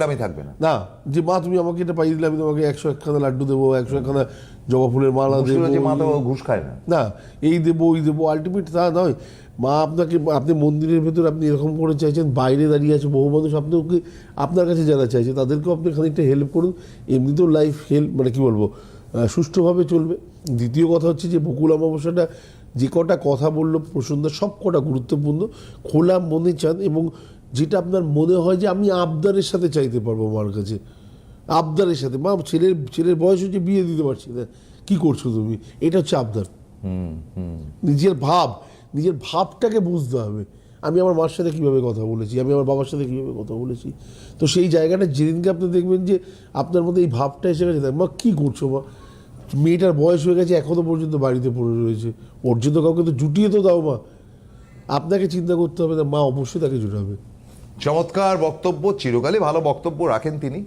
আমি থাকবে না না, যে মা তুমি আমাকে এটা পাইয়ে দিলে আমি তোমাকে 101খানা লাড্ডু দেবো, 101খানা জবা ফুলের মালা দেবো, যে মা তো ঘুষ খায় না। না এই দেবো ওই দেবো, আলটিমেট তা নয়। মা আপনাকে, আপনি মন্দিরের ভেতর আপনি এরকম করে চাইছেন, বাইরে দাঁড়িয়ে আছে বহু মানুষ আপনাকে, আপনার কাছে যারা চাইছে তাদেরকেও আপনি খানিকটা হেল্প করুন। এমনিতেও লাইফ হেল্প মানে কী বলবো, সুষ্ঠুভাবে চলবে। দ্বিতীয় কথা হচ্ছে যে বকুল অমাবস্যাটা যে কটা কথা বললো প্রসন্ন, সব কটা গুরুত্বপূর্ণ। খোলা মনে চান এবং যেটা আপনার মনে হয় যে আমি আবদারের সাথে চাইতে পারবো মার কাছে, আবদারের সাথে, মা ছেলের বয়স হচ্ছে বিয়ে দিতে পারছি না, কী করছো তুমি, এটা হচ্ছে আবদার। নিজের ভাবটাকে বুঝতে হবে। আমি আমার মার সাথে কীভাবে কথা বলেছি, আমি আমার বাবার সাথে কীভাবে কথা বলেছি, তো সেই জায়গাটা যেদিনকে আপনি দেখবেন যে আপনার মধ্যে এই ভাবটা এসে গেছে, মা কী করছো মা, মেয়েটার বয়স হয়ে গেছে এখনও পর্যন্ত বাড়িতে পড়ে রয়েছে, ওর জন্য কাউকে তো জুটিয়ে তো দাও মা। আপনাকে চিন্তা করতে হবে না, মা অবশ্যই তাকে জুটাবে। চমৎকার বক্তব্য, চিরকালই ভালো বক্তব্য রাখেন তিনি।